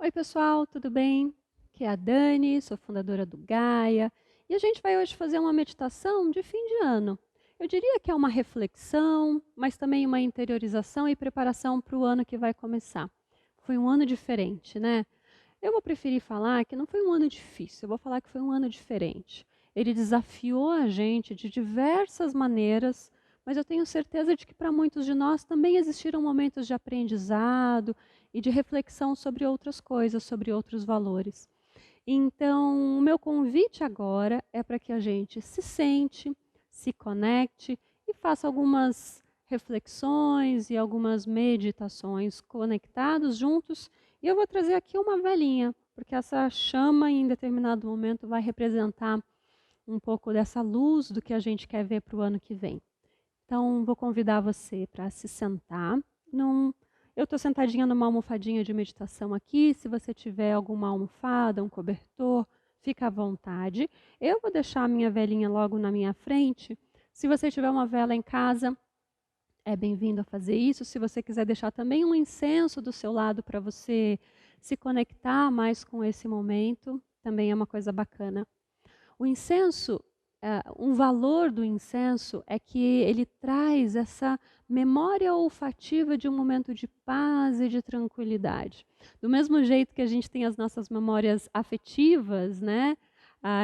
Oi, pessoal, tudo bem? Aqui é a Dani, sou fundadora do Gaia, e a gente vai hoje fazer uma meditação de fim de ano. Eu diria que é uma reflexão, mas também uma interiorização e preparação para o ano que vai começar. Foi um ano diferente, né? Eu vou preferir falar que não foi um ano difícil, eu vou falar que foi um ano diferente. Ele desafiou a gente de diversas maneiras, mas eu tenho certeza de que para muitos de nós também existiram momentos de aprendizado e de reflexão sobre outras coisas, sobre outros valores. Então, o meu convite agora é para que a gente se sente, se conecte e faça algumas reflexões e algumas meditações conectados juntos. E eu vou trazer aqui uma velinha, porque essa chama em determinado momento vai representar um pouco dessa luz do que a gente quer ver para o ano que vem. Então, vou convidar você para se sentar. Num... Eu estou sentadinha numa almofadinha de meditação aqui. Se você tiver alguma almofada, um cobertor, fica à vontade. Eu vou deixar a minha velinha logo na minha frente. Se você tiver uma vela em casa, é bem-vindo a fazer isso. Se você quiser deixar também um incenso do seu lado para você se conectar mais com esse momento, também é uma coisa bacana. O incenso, um valor do incenso é que ele traz essa memória olfativa de um momento de paz e de tranquilidade. Do mesmo jeito que a gente tem as nossas memórias afetivas, né?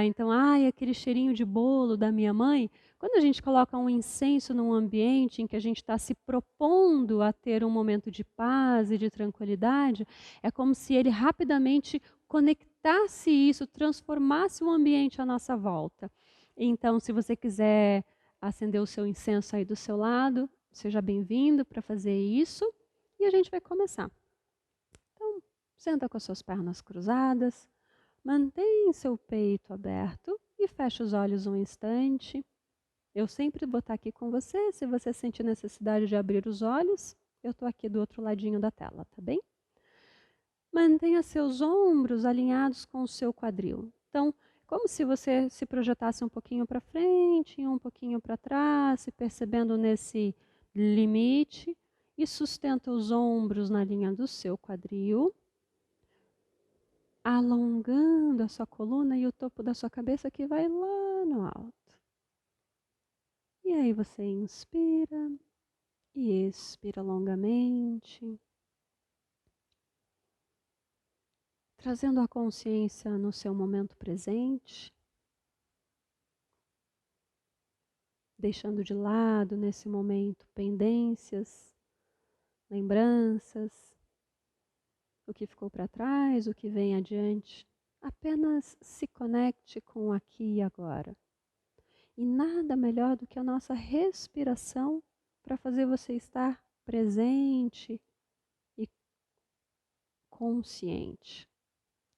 Então, aquele cheirinho de bolo da minha mãe. Quando a gente coloca um incenso num ambiente em que a gente está se propondo a ter um momento de paz e de tranquilidade, é como se ele rapidamente conectasse isso, transformasse o ambiente à nossa volta. Então, se você quiser acender o seu incenso aí do seu lado, seja bem-vindo para fazer isso e a gente vai começar. Então, senta com as suas pernas cruzadas, mantém seu peito aberto e fecha os olhos um instante. Eu sempre vou estar aqui com você. Se você sentir necessidade de abrir os olhos, eu estou aqui do outro ladinho da tela, tá bem? Mantenha seus ombros alinhados com o seu quadril. Então, como se você se projetasse um pouquinho para frente e um pouquinho para trás, se percebendo nesse limite, e sustenta os ombros na linha do seu quadril, alongando a sua coluna e o topo da sua cabeça que vai lá no alto. E aí você inspira e expira longamente, trazendo a consciência no seu momento presente, deixando de lado nesse momento pendências, lembranças, o que ficou para trás, o que vem adiante. Apenas se conecte com o aqui e agora. E nada melhor do que a nossa respiração para fazer você estar presente e consciente.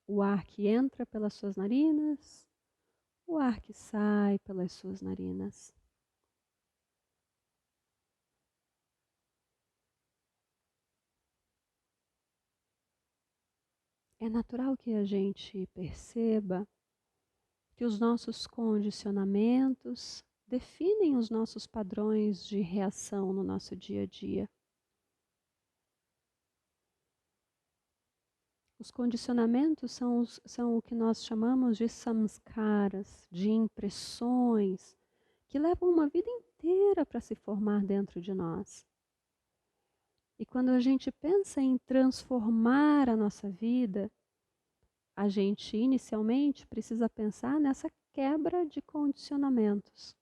O ar que entra pelas suas narinas, o ar que sai pelas suas narinas. É natural que a gente perceba que os nossos condicionamentos definem os nossos padrões de reação no nosso dia a dia. Os condicionamentos são o que nós chamamos de samskaras, de impressões, que levam uma vida inteira para se formar dentro de nós. E quando a gente pensa em transformar a nossa vida, a gente inicialmente precisa pensar nessa quebra de condicionamentos.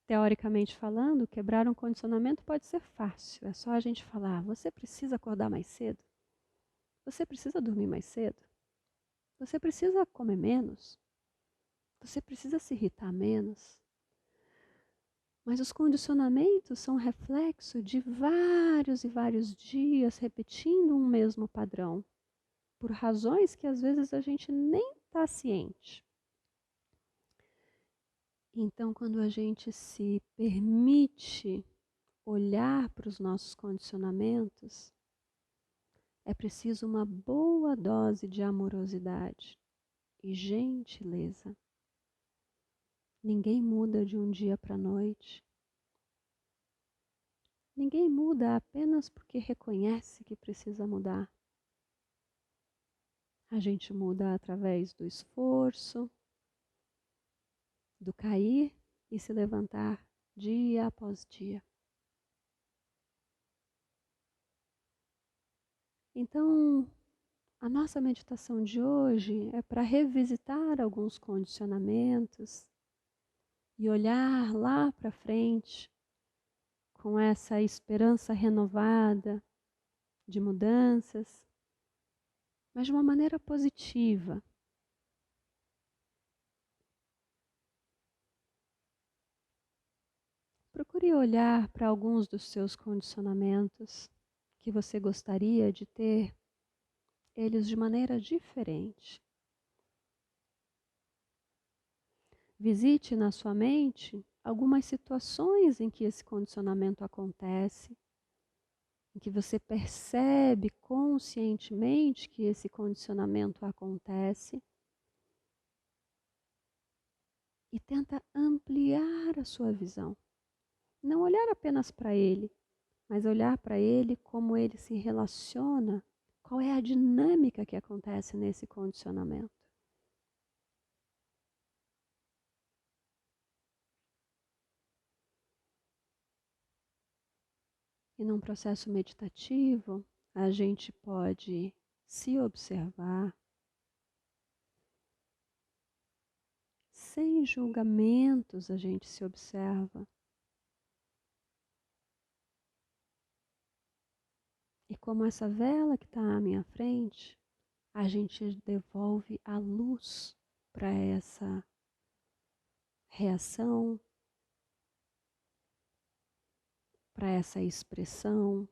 Teoricamente falando, quebrar um condicionamento pode ser fácil. É só a gente falar: você precisa acordar mais cedo, você precisa dormir mais cedo, você precisa comer menos, você precisa se irritar menos. Mas os condicionamentos são reflexo de vários e vários dias repetindo um mesmo padrão, por razões que às vezes a gente nem está ciente. Então, quando a gente se permite olhar para os nossos condicionamentos, é preciso uma boa dose de amorosidade e gentileza. Ninguém muda de um dia para a noite. Ninguém muda apenas porque reconhece que precisa mudar. A gente muda através do esforço, do cair e se levantar dia após dia. Então, a nossa meditação de hoje é para revisitar alguns condicionamentos e olhar lá para frente com essa esperança renovada de mudanças, mas de uma maneira positiva. Procure olhar para alguns dos seus condicionamentos que você gostaria de ter eles de maneira diferente. Visite na sua mente algumas situações em que esse condicionamento acontece, em que você percebe conscientemente que esse condicionamento acontece e tenta ampliar a sua visão. Não olhar apenas para ele, mas olhar para ele como ele se relaciona, qual é a dinâmica que acontece nesse condicionamento. E num processo meditativo, a gente pode se observar sem julgamentos, a gente se observa. E como essa vela que está à minha frente, a gente devolve a luz para essa reação, para essa expressão.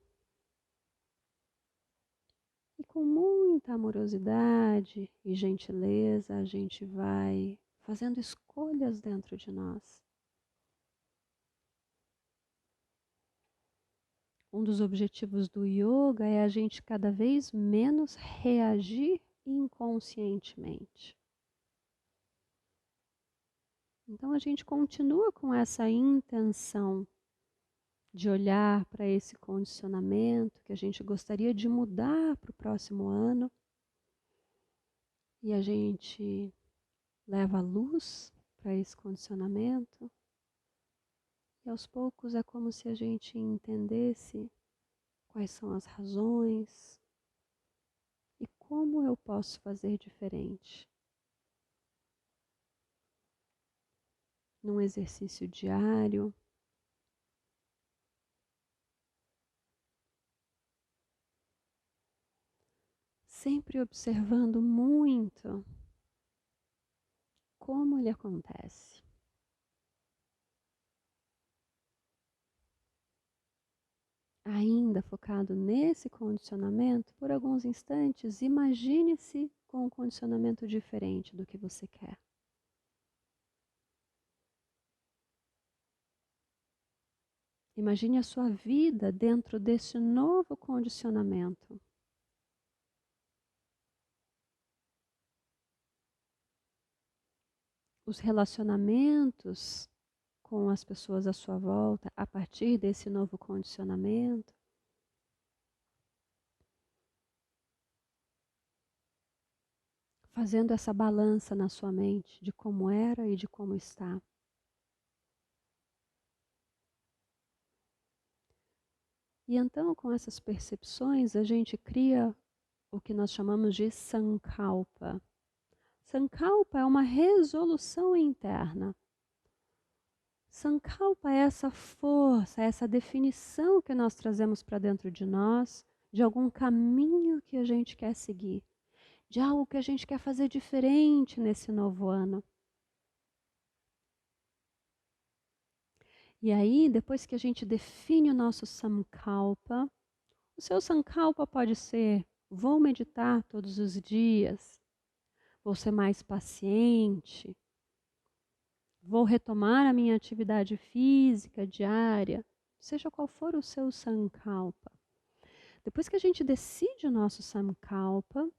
E com muita amorosidade e gentileza, a gente vai fazendo escolhas dentro de nós. Um dos objetivos do yoga é a gente cada vez menos reagir inconscientemente. Então a gente continua com essa intenção de olhar para esse condicionamento que a gente gostaria de mudar para o próximo ano. E a gente leva a luz para esse condicionamento. E aos poucos é como se a gente entendesse quais são as razões e como eu posso fazer diferente. Num exercício diário, sempre observando muito como ele acontece. Ainda focado nesse condicionamento, por alguns instantes, imagine-se com um condicionamento diferente do que você quer. Imagine a sua vida dentro desse novo condicionamento. Os relacionamentos com as pessoas à sua volta a partir desse novo condicionamento. Fazendo essa balança na sua mente de como era e de como está. E então, com essas percepções, a gente cria o que nós chamamos de sankalpa. Sankalpa é uma resolução interna. Sankalpa é essa força, essa definição que nós trazemos para dentro de nós, de algum caminho que a gente quer seguir, de algo que a gente quer fazer diferente nesse novo ano. E aí, depois que a gente define o nosso sankalpa, o seu sankalpa pode ser: vou meditar todos os dias, vou ser mais paciente, vou retomar a minha atividade física diária, seja qual for o seu sankalpa. Depois que a gente decide o nosso sankalpa,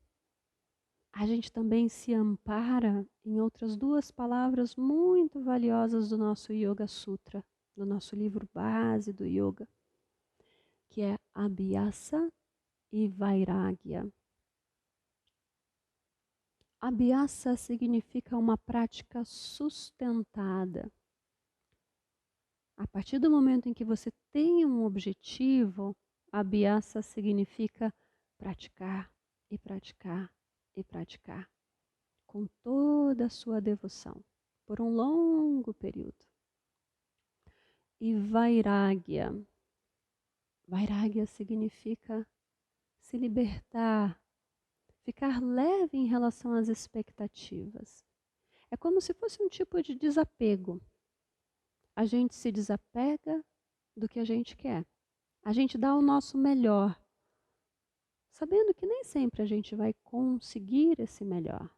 a gente também se ampara em outras duas palavras muito valiosas do nosso Yoga Sutra, do nosso livro base do Yoga, que é Abhyasa e Vairagya. Abhyasa significa uma prática sustentada. A partir do momento em que você tem um objetivo, abhyasa significa praticar e praticar e praticar com toda a sua devoção por um longo período. E vairagya. Vairagya significa se libertar, ficar leve em relação às expectativas. É como se fosse um tipo de desapego. A gente se desapega do que a gente quer. A gente dá o nosso melhor, sabendo que nem sempre a gente vai conseguir esse melhor.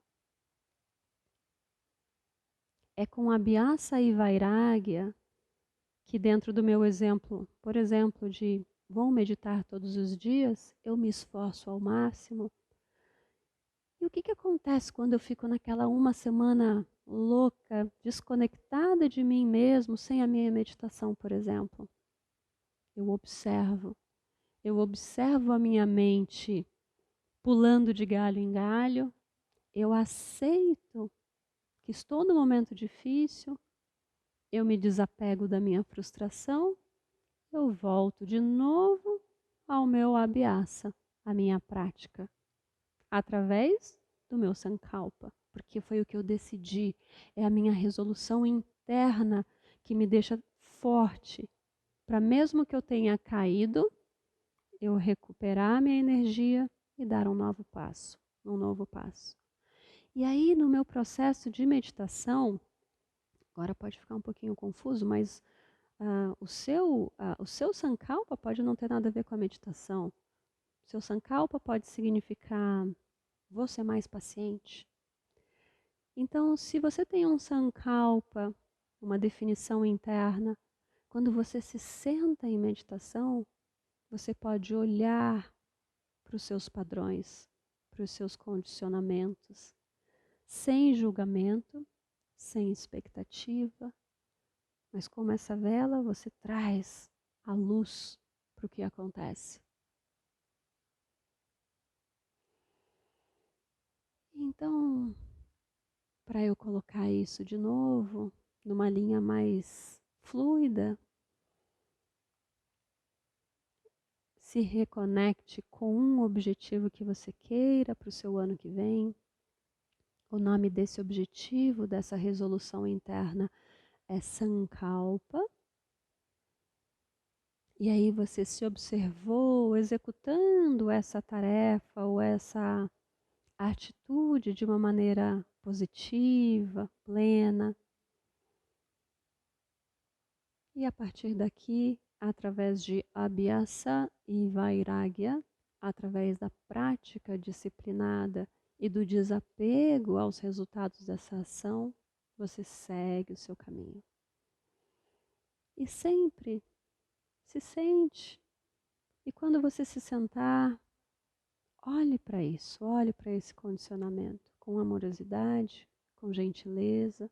É com abhyasa e vairagya que, dentro do meu exemplo, por exemplo, de vou meditar todos os dias, eu me esforço ao máximo. E o que acontece quando eu fico naquela uma semana louca, desconectada de mim mesmo, sem a minha meditação, por exemplo? Eu observo a minha mente pulando de galho em galho, eu aceito que estou num momento difícil, eu me desapego da minha frustração, eu volto de novo ao meu abhyasa, a minha prática, através do meu sankalpa, porque foi o que eu decidi, é a minha resolução interna que me deixa forte, para mesmo que eu tenha caído, eu recuperar minha energia e dar um novo passo. E aí, no meu processo de meditação, agora pode ficar um pouquinho confuso, mas o seu sankalpa pode não ter nada a ver com a meditação. O seu sankalpa pode significar vou ser mais paciente. Então, se você tem um sankalpa, uma definição interna, quando você se senta em meditação, você pode olhar para os seus padrões, para os seus condicionamentos, sem julgamento, sem expectativa, mas como essa vela você traz a luz para o que acontece. Então, para eu colocar isso de novo, numa linha mais fluida, se reconecte com um objetivo que você queira para o seu ano que vem. O nome desse objetivo, dessa resolução interna, é Sankalpa. E aí você se observou executando essa tarefa ou essa atitude de uma maneira positiva, plena. E a partir daqui, através de abhyasa e vairagya, através da prática disciplinada e do desapego aos resultados dessa ação, você segue o seu caminho. E sempre se sente. E quando você se sentar, olhe para isso, olhe para esse condicionamento com amorosidade, com gentileza,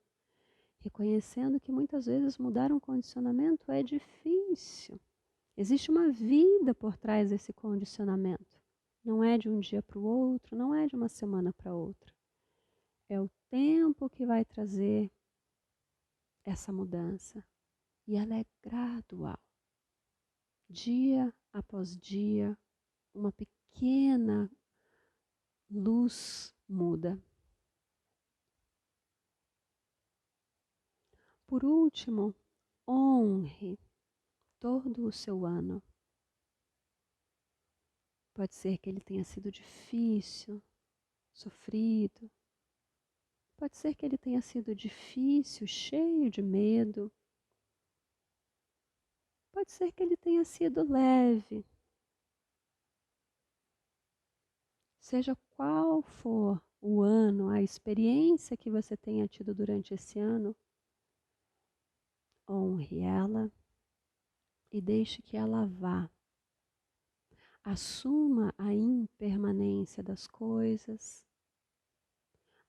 reconhecendo que muitas vezes mudar um condicionamento é difícil. Existe uma vida por trás desse condicionamento. Não é de um dia para o outro, não é de uma semana para outra. É o tempo que vai trazer essa mudança. E ela é gradual. Dia após dia, uma pequena luz muda. Por último, honre todo o seu ano. Pode ser que ele tenha sido difícil, sofrido. Pode ser que ele tenha sido difícil, cheio de medo. Pode ser que ele tenha sido leve. Seja qual for o ano, a experiência que você tenha tido durante esse ano, honre ela e deixe que ela vá. Assuma a impermanência das coisas.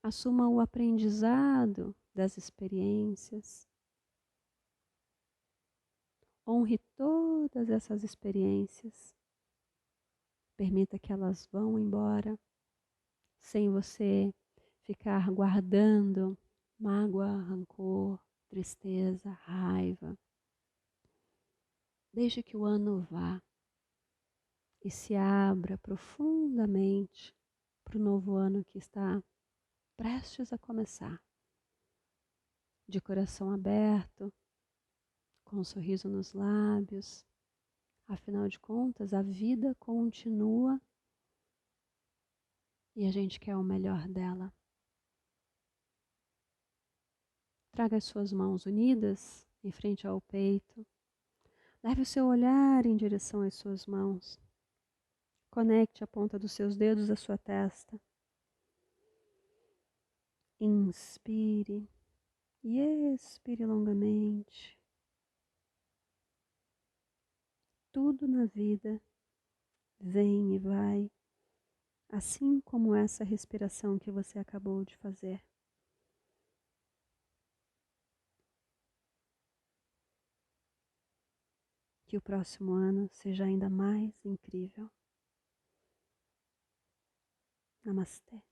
Assuma o aprendizado das experiências. Honre todas essas experiências. Permita que elas vão embora, sem você ficar guardando mágoa, rancor, tristeza, raiva. Deixe que o ano vá e se abra profundamente para o novo ano que está prestes a começar. De coração aberto, com um sorriso nos lábios. Afinal de contas, a vida continua e a gente quer o melhor dela. Traga as suas mãos unidas em frente ao peito. Leve o seu olhar em direção às suas mãos. Conecte a ponta dos seus dedos à sua testa. Inspire e expire longamente. Tudo na vida vem e vai, assim como essa respiração que você acabou de fazer. Que o próximo ano seja ainda mais incrível. Namastê.